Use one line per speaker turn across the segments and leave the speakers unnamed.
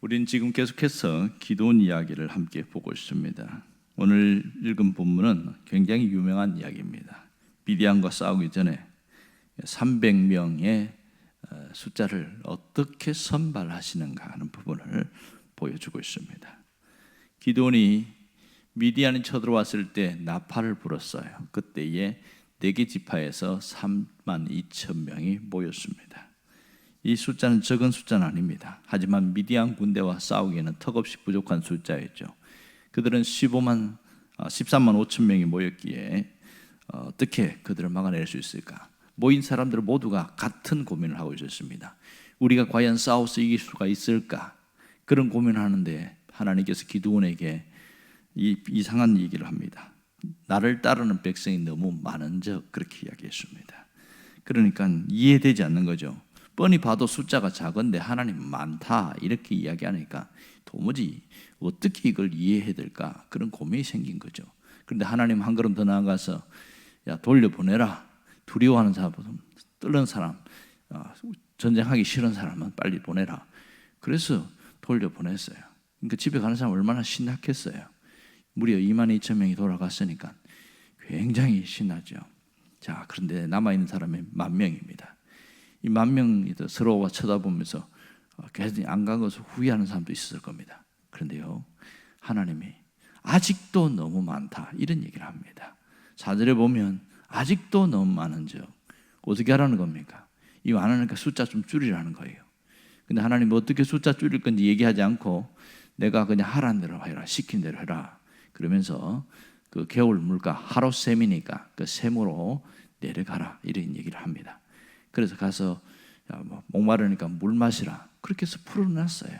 우린 지금 계속해서 기도원 이야기를 함께 보고 있습니다. 오늘 읽은 본문은 굉장히 유명한 이야기입니다. 미디안과 싸우기 전에 300명의 숫자를 어떻게 선발하시는가 하는 부분을 보여주고 있습니다. 기도원이 미디안이 쳐들어왔을 때 나팔을 불었어요. 그때에 4개 지파에서 3만 2천 명이 모였습니다. 이 숫자는 적은 숫자는 아닙니다. 하지만 미디안 군대와 싸우기에는 턱없이 부족한 숫자였죠. 그들은 13만 5천 명이 모였기에 어떻게 그들을 막아낼 수 있을까? 모인 사람들 모두가 같은 고민을 하고 있었습니다. 우리가 과연 싸워서 이길 수가 있을까? 그런 고민을 하는데 하나님께서 기드온에게 이 이상한 얘기를 합니다. 나를 따르는 백성이 너무 많은즉 그렇게 이야기했습니다. 그러니까 이해되지 않는 거죠. 뻔히 봐도 숫자가 작은데 하나님 많다 이렇게 이야기하니까 도무지 어떻게 이걸 이해해야 될까 그런 고민이 생긴 거죠. 그런데 하나님 한 걸음 더 나아가서 야 돌려보내라. 두려워하는 사람, 떨는 사람, 전쟁하기 싫은 사람은 빨리 보내라. 그래서 돌려보냈어요. 그러니까 집에 가는 사람 얼마나 신났겠어요. 무려 2만 2천 명이 돌아갔으니까 굉장히 신나죠. 자, 그런데 남아있는 사람이 10,000명입니다. 이 10,000명이 서로 쳐다보면서 계속 안 간 것을 후회하는 사람도 있었을 겁니다. 그런데요, 하나님이 아직도 너무 많다 이런 얘기를 합니다. 4절에 보면 아직도 너무 많은즉 어떻게 하라는 겁니까? 이 많으니까 숫자 좀 줄이라는 거예요. 근데 하나님이 어떻게 숫자 줄일 건지 얘기하지 않고 내가 그냥 하라는 대로 해라, 시킨 대로 해라 그러면서 그 겨울 물가 하루셈이니까 그 셈으로 내려가라 이런 얘기를 합니다. 그래서 가서 목마르니까 물 마시라 그렇게 해서 풀어놨어요.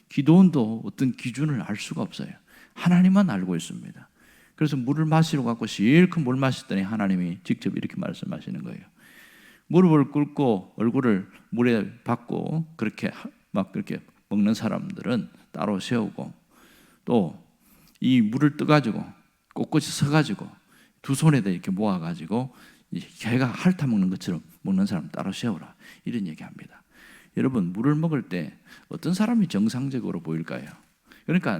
기도원도 어떤 기준을 알 수가 없어요. 하나님만 알고 있습니다. 그래서 물을 마시러 갖고 실컷 물 마셨더니 하나님이 직접 이렇게 말씀하시는 거예요. 무릎을 꿇고 얼굴을 물에 박고 그렇게 먹는 사람들은 따로 세우고 또 이 물을 떠가지고 꼿꼿이 서가지고 두 손에다 이렇게 모아가지고 개가 핥아 먹는 것처럼 먹는 사람 따로 세우라 이런 얘기합니다. 여러분 물을 먹을 때 어떤 사람이 정상적으로 보일까요? 그러니까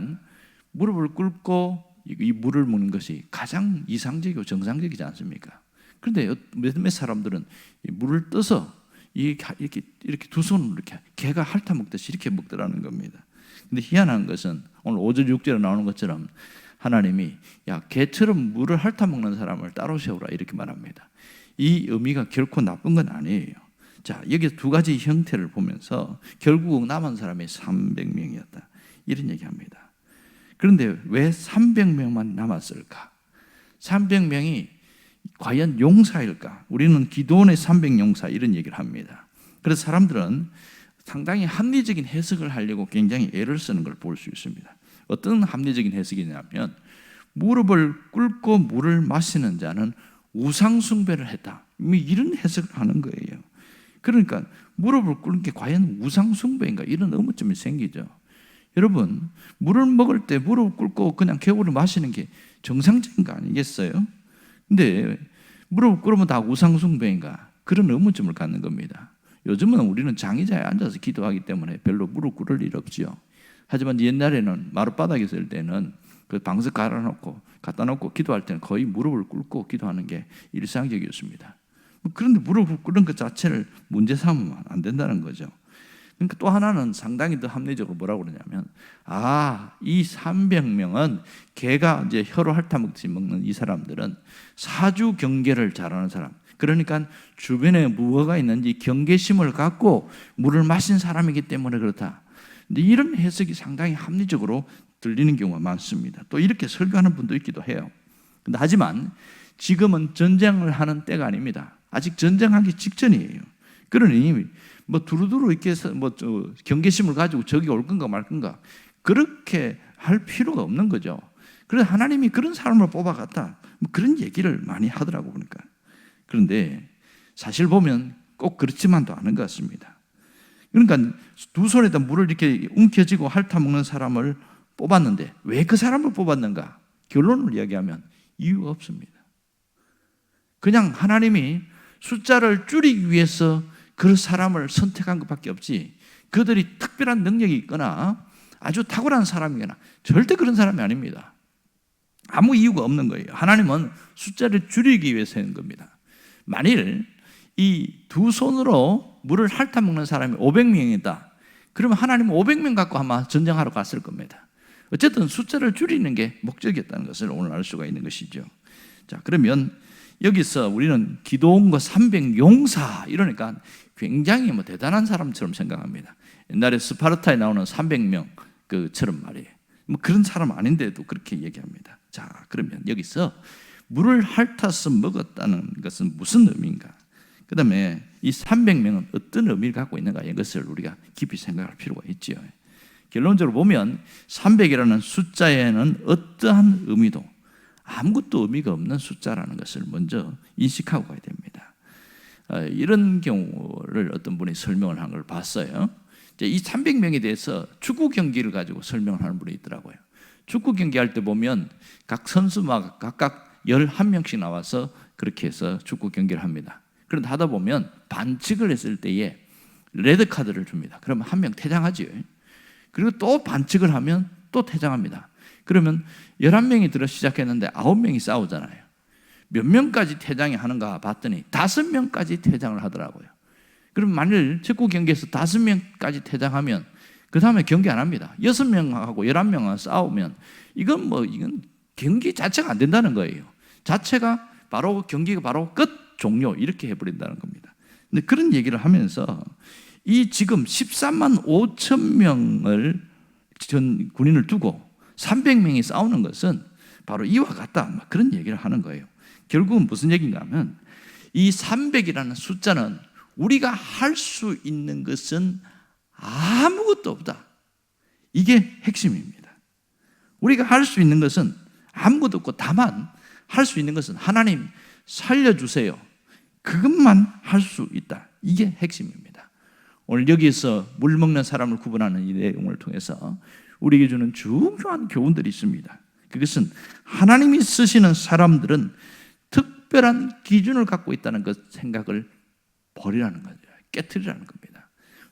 무릎을 꿇고 이 물을 먹는 것이 가장 이상적이고 정상적이지 않습니까? 그런데 몇몇 사람들은 물을 떠서 이렇게 두 손으로 이렇게 개가 핥아 먹듯이 이렇게 먹더라는 겁니다. 근데 희한한 것은 오늘 5절 6절에 나오는 것처럼 하나님이 야 개처럼 물을 핥아 먹는 사람을 따로 세우라 이렇게 말합니다. 이 의미가 결코 나쁜 건 아니에요. 자, 여기서 두 가지 형태를 보면서 결국 남은 사람이 300명이었다 이런 얘기합니다. 그런데 왜 300명만 남았을까? 300명이 과연 용사일까? 우리는 기도원의 300용사 이런 얘기를 합니다. 그래서 사람들은 상당히 합리적인 해석을 하려고 굉장히 애를 쓰는 걸 볼 수 있습니다. 어떤 합리적인 해석이냐면 무릎을 꿇고 물을 마시는 자는 우상 숭배를 했다. 이런 해석을 하는 거예요. 그러니까 무릎을 꿇는 게 과연 우상 숭배인가 이런 의문점이 생기죠. 여러분 물을 먹을 때 무릎 꿇고 그냥 겨울을 마시는 게 정상적인 거 아니겠어요? 근데 무릎 꿇으면 다 우상 숭배인가 그런 의문점을 갖는 겁니다. 요즘은 우리는 장의자에 앉아서 기도하기 때문에 별로 무릎 꿇을 일 없지요. 하지만 옛날에는 마룻바닥에 있을 때는 그 방석 갖다 놓고 기도할 때는 거의 무릎을 꿇고 기도하는 게 일상적이었습니다. 그런데 무릎을 꿇는 것 자체를 문제 삼으면 안 된다는 거죠. 그러니까 또 하나는 상당히 더 합리적으로 뭐라고 그러냐면 이 300명은 개가 이제 혀로 핥아먹듯이 먹는 이 사람들은 사주 경계를 잘하는 사람, 그러니까 주변에 무엇가 있는지 경계심을 갖고 물을 마신 사람이기 때문에 그렇다. 근데 이런 해석이 상당히 합리적으로 들리는 경우가 많습니다. 또 이렇게 설교하는 분도 있기도 해요. 근데 하지만 지금은 전쟁을 하는 때가 아닙니다. 아직 전쟁하기 직전이에요. 그러니 두루두루 이렇게 해서 경계심을 가지고 적이 올 건가 말 건가 그렇게 할 필요가 없는 거죠. 그래서 하나님이 그런 사람을 뽑아갔다. 그런 얘기를 많이 하더라고 보니까. 그런데 사실 보면 꼭 그렇지만도 않은 것 같습니다. 그러니까 두 손에다 물을 이렇게 움켜쥐고 핥아 먹는 사람을 뽑았는데 왜 그 사람을 뽑았는가? 결론을 이야기하면 이유가 없습니다. 그냥 하나님이 숫자를 줄이기 위해서 그 사람을 선택한 것밖에 없지 그들이 특별한 능력이 있거나 아주 탁월한 사람이거나 절대 그런 사람이 아닙니다. 아무 이유가 없는 거예요. 하나님은 숫자를 줄이기 위해서 하는 겁니다. 만일 이 두 손으로 물을 핥아 먹는 사람이 500명이다. 그러면 하나님은 500명 갖고 아마 전쟁하러 갔을 겁니다. 어쨌든 숫자를 줄이는 게 목적이었다는 것을 오늘 알 수가 있는 것이죠. 자, 그러면 여기서 우리는 기도원과 300용사 이러니까 굉장히 대단한 사람처럼 생각합니다. 옛날에 스파르타에 나오는 300명 그처럼 말이에요. 그런 사람 아닌데도 그렇게 얘기합니다. 자, 그러면 여기서 물을 핥아서 먹었다는 것은 무슨 의미인가? 그 다음에 이 300명은 어떤 의미를 갖고 있는가? 이것을 우리가 깊이 생각할 필요가 있지요. 결론적으로 보면 300이라는 숫자에는 어떠한 의미도 아무것도 의미가 없는 숫자라는 것을 먼저 인식하고 가야 됩니다. 이런 경우를 어떤 분이 설명을 한 걸 봤어요. 이 300명에 대해서 축구 경기를 가지고 설명을 하는 분이 있더라고요. 축구 경기할 때 보면 각 선수마다 각각 11명씩 나와서 그렇게 해서 축구 경기를 합니다. 그런데 하다 보면 반칙을 했을 때에 레드카드를 줍니다. 그러면 한 명 퇴장하지요. 그리고 또 반칙을 하면 또 퇴장합니다. 그러면 11명이 들어 시작했는데 9명이 싸우잖아요. 몇 명까지 퇴장이 하는가 봤더니 5명까지 퇴장을 하더라고요. 그럼 만일 축구 경기에서 5명까지 퇴장하면 그 다음에 경기 안 합니다. 6명하고 11명하고 싸우면 이건 경기 자체가 안 된다는 거예요. 자체가 바로 경기가 바로 끝 종료 이렇게 해버린다는 겁니다. 근데 그런 얘기를 하면서 이 지금 13만 5천 명을 전 군인을 두고 300명이 싸우는 것은 바로 이와 같다. 그런 얘기를 하는 거예요. 결국은 무슨 얘기인가 하면 이 300이라는 숫자는 우리가 할 수 있는 것은 아무것도 없다. 이게 핵심입니다. 우리가 할 수 있는 것은 아무것도 없고 다만 할 수 있는 것은 하나님 살려주세요. 그것만 할 수 있다. 이게 핵심입니다. 오늘 여기서 물 먹는 사람을 구분하는 이 내용을 통해서 우리에게 주는 중요한 교훈들이 있습니다. 그것은 하나님이 쓰시는 사람들은 특별한 기준을 갖고 있다는 것 생각을 버리라는 거죠. 깨트리라는 겁니다.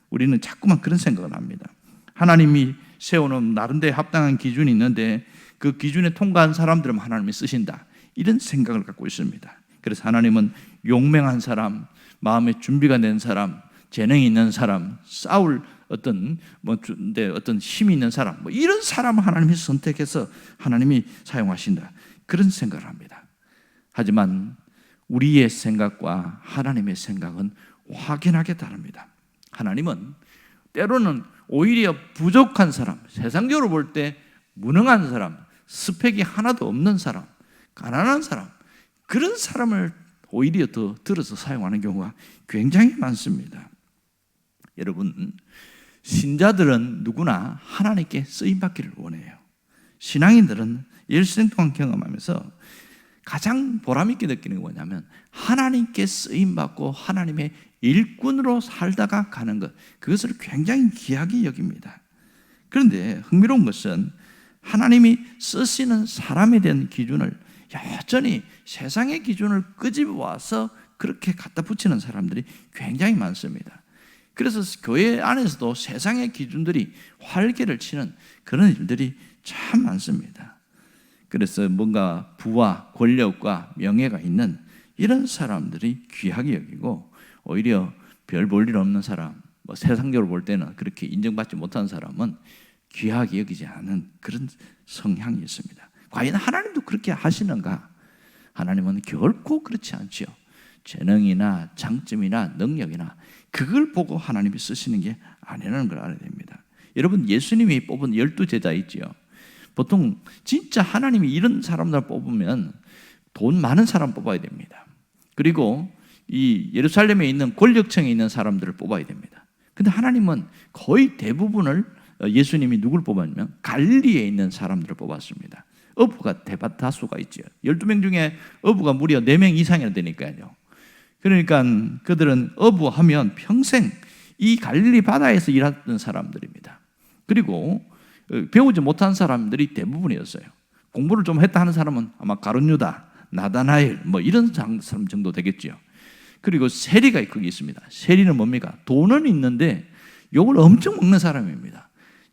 우리는 자꾸만 그런 생각을 합니다. 하나님이 세워놓은 나름대로 합당한 기준이 있는데 그 기준에 통과한 사람들은 하나님이 쓰신다. 이런 생각을 갖고 있습니다. 그래서 하나님은 용맹한 사람, 마음의 준비가 된 사람, 재능이 있는 사람, 싸울 어떤 힘이 있는 사람, 이런 사람을 하나님이 선택해서 하나님이 사용하신다. 그런 생각을 합니다. 하지만 우리의 생각과 하나님의 생각은 확연하게 다릅니다. 하나님은 때로는 오히려 부족한 사람, 세상적으로 볼 때 무능한 사람, 스펙이 하나도 없는 사람, 가난한 사람, 그런 사람을 오히려 더 들어서 사용하는 경우가 굉장히 많습니다. 여러분, 신자들은 누구나 하나님께 쓰임받기를 원해요. 신앙인들은 일생 동안 경험하면서 가장 보람있게 느끼는 게 뭐냐면 하나님께 쓰임받고 하나님의 일꾼으로 살다가 가는 것, 그것을 굉장히 귀하게 여깁니다. 그런데 흥미로운 것은 하나님이 쓰시는 사람에 대한 기준을 여전히 세상의 기준을 끄집어와서 그렇게 갖다 붙이는 사람들이 굉장히 많습니다. 그래서 교회 안에서도 세상의 기준들이 활개를 치는 그런 일들이 참 많습니다. 그래서 뭔가 부와 권력과 명예가 있는 이런 사람들이 귀하게 여기고 오히려 별 볼 일 없는 사람, 세상적으로 볼 때는 그렇게 인정받지 못한 사람은 귀하게 여기지 않은 그런 성향이 있습니다. 과연 하나님도 그렇게 하시는가? 하나님은 결코 그렇지 않지요. 재능이나 장점이나 능력이나 그걸 보고 하나님이 쓰시는 게 아니라는 걸 알아야 됩니다. 여러분, 예수님이 뽑은 12제자 있지요. 보통 진짜 하나님이 이런 사람들 뽑으면 돈 많은 사람 뽑아야 됩니다. 그리고 이 예루살렘에 있는 권력층에 있는 사람들을 뽑아야 됩니다. 근데 하나님은 거의 대부분을 예수님이 누굴 뽑았냐면 갈릴리에 있는 사람들을 뽑았습니다. 어부가 대다수가 있죠. 12명 중에 어부가 무려 4명 이상이나 되니까요. 그러니까 그들은 어부하면 평생 이 갈릴리 바다에서 일하던 사람들입니다. 그리고 배우지 못한 사람들이 대부분이었어요. 공부를 좀 했다 하는 사람은 아마 가룟유다, 나다나엘 이런 사람 정도 되겠죠. 그리고 세리가 거기 있습니다. 세리는 뭡니까? 돈은 있는데 욕을 엄청 먹는 사람입니다.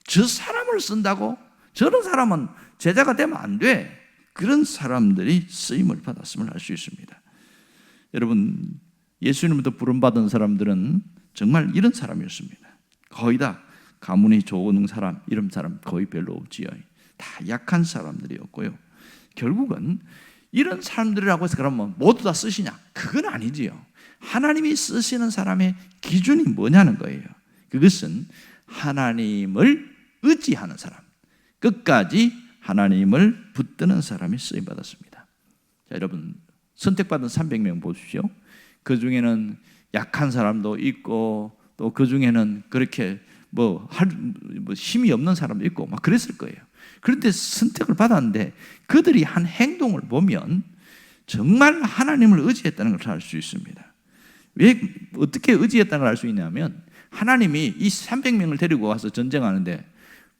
저 사람을 쓴다고? 저런 사람은 제자가 되면 안 돼. 그런 사람들이 쓰임을 받았음을 알 수 있습니다. 여러분, 예수님부터 부름받은 사람들은 정말 이런 사람이었습니다. 거의 다 가문이 좋은 사람, 이런 사람 거의 별로 없지요. 다 약한 사람들이었고요. 결국은 이런 사람들이라고 해서 그러면 모두 다 쓰시냐? 그건 아니지요. 하나님이 쓰시는 사람의 기준이 뭐냐는 거예요. 그것은 하나님을 의지하는 사람, 끝까지 하나님을 붙드는 사람이 쓰임받았습니다. 자, 여러분, 선택받은 300명 보십시오. 그 중에는 약한 사람도 있고 또 그 중에는 그렇게 뭐 힘이 없는 사람도 있고 막 그랬을 거예요. 그런데 선택을 받았는데 그들이 한 행동을 보면 정말 하나님을 의지했다는 것을 알 수 있습니다. 왜 어떻게 의지했다는 걸 알 수 있냐면 하나님이 이 300명을 데리고 와서 전쟁하는데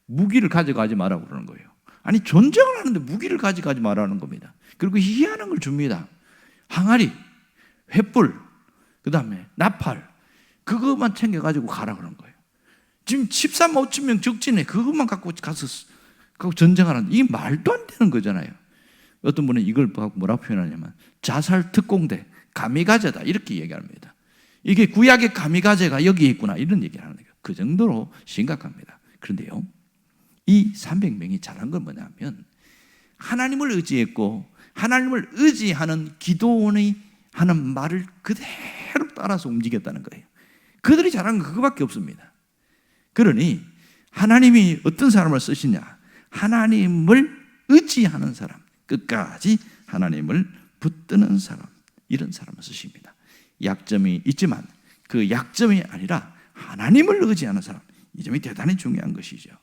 무기를 가져가지 말라고 그러는 거예요. 아니, 전쟁을 하는데 무기를 가져가지 말라는 겁니다. 그리고 희한한 걸 줍니다. 항아리, 횃불, 그 다음에 나팔, 그것만 챙겨가지고 가라 그런 거예요. 지금 13만 5천 명 적진에 그것만 갖고 가서 전쟁하는, 이게 말도 안 되는 거잖아요. 어떤 분은 이걸 뭐라고 표현하냐면 자살 특공대, 가미가제다 이렇게 얘기합니다. 이게 구약의 가미가제가 여기에 있구나 이런 얘기를 하는 거예요. 그 정도로 심각합니다. 그런데요, 이 300명이 잘한 건 뭐냐면 하나님을 의지했고 하나님을 의지하는 기도원이 하는 말을 그대로 따라서 움직였다는 거예요. 그들이 잘한 건 그거밖에 없습니다. 그러니 하나님이 어떤 사람을 쓰시냐? 하나님을 의지하는 사람, 끝까지 하나님을 붙드는 사람, 이런 사람을 쓰십니다. 약점이 있지만 그 약점이 아니라 하나님을 의지하는 사람, 이 점이 대단히 중요한 것이죠.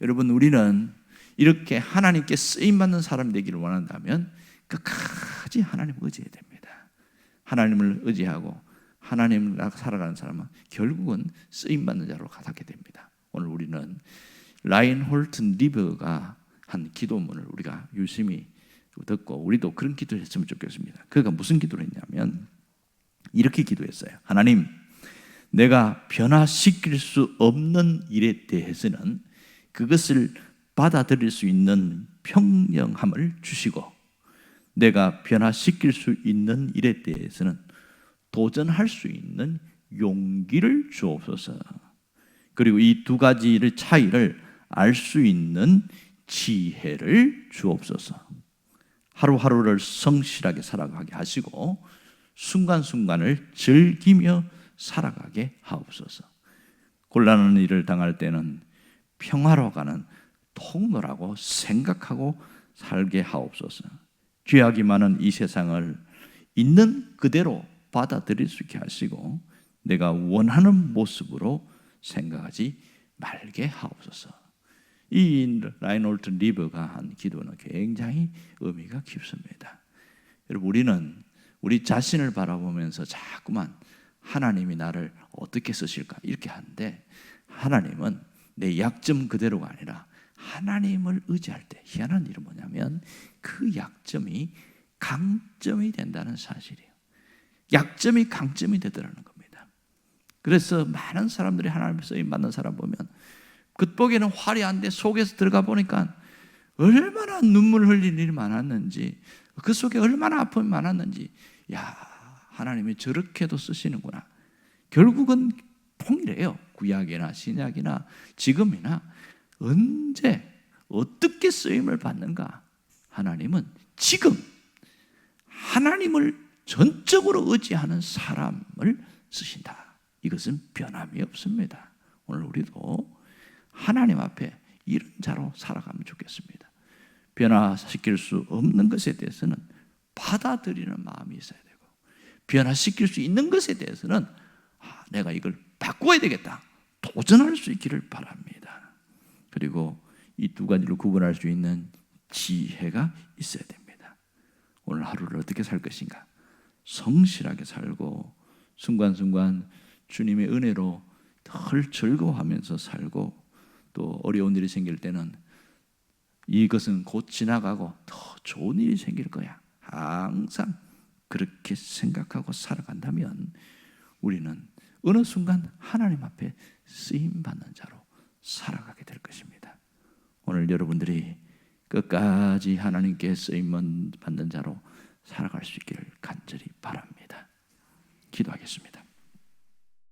여러분, 우리는 이렇게 하나님께 쓰임받는 사람 되기를 원한다면 끝까지 하나님을 의지해야 됩니다. 하나님을 의지하고 하나님을 살아가는 사람은 결국은 쓰임받는 자로 가닿게 됩니다. 오늘 우리는 라인홀트 리버가 한 기도문을 우리가 유심히 듣고 우리도 그런 기도를 했으면 좋겠습니다. 그가 무슨 기도를 했냐면 이렇게 기도했어요. 하나님, 내가 변화시킬 수 없는 일에 대해서는 그것을 받아들일 수 있는 평정함을 주시고, 내가 변화시킬 수 있는 일에 대해서는 도전할 수 있는 용기를 주옵소서. 그리고 이 두 가지의 차이를 알 수 있는 지혜를 주옵소서. 하루하루를 성실하게 살아가게 하시고 순간순간을 즐기며 살아가게 하옵소서. 곤란한 일을 당할 때는 평화로 가는 통로라고 생각하고 살게 하옵소서. 죄악이 많은 이 세상을 있는 그대로 받아들일 수 있게 하시고 내가 원하는 모습으로 생각하지 말게 하옵소서. 이 라인홀트 리버가 한 기도는 굉장히 의미가 깊습니다. 여러분, 우리는 우리 자신을 바라보면서 자꾸만 하나님이 나를 어떻게 쓰실까 이렇게 하는데, 하나님은 내 약점 그대로가 아니라 하나님을 의지할 때 희한한 일은 뭐냐면 그 약점이 강점이 된다는 사실이에요. 약점이 강점이 되더라는 겁니다. 그래서 많은 사람들이 하나님의 쓰임받는 사람 보면 겉보기에는 화려한데 속에서 들어가 보니까 얼마나 눈물 흘릴 일이 많았는지, 그 속에 얼마나 아픔이 많았는지, 야, 하나님이 저렇게도 쓰시는구나. 결국은 통일해요. 구약이나 신약이나 지금이나 언제 어떻게 쓰임을 받는가? 하나님은 지금 하나님을 전적으로 의지하는 사람을 쓰신다. 이것은 변함이 없습니다. 오늘 우리도 하나님 앞에 이런 자로 살아가면 좋겠습니다. 변화시킬 수 없는 것에 대해서는 받아들이는 마음이 있어야 되고, 변화시킬 수 있는 것에 대해서는 내가 이걸 바꿔야 되겠다, 도전할 수 있기를 바랍니다. 그리고 이 두 가지를 구분할 수 있는 지혜가 있어야 됩니다. 오늘 하루를 어떻게 살 것인가? 성실하게 살고 순간순간 주님의 은혜로 늘 즐거워하면서 살고, 또 어려운 일이 생길 때는 이것은 곧 지나가고 더 좋은 일이 생길 거야, 항상 그렇게 생각하고 살아간다면 우리는 어느 순간 하나님 앞에 쓰임받는 자로 살아가게 될 것입니다. 오늘 여러분들이 끝까지 하나님께 쓰임 받는 자로 살아갈 수 있기를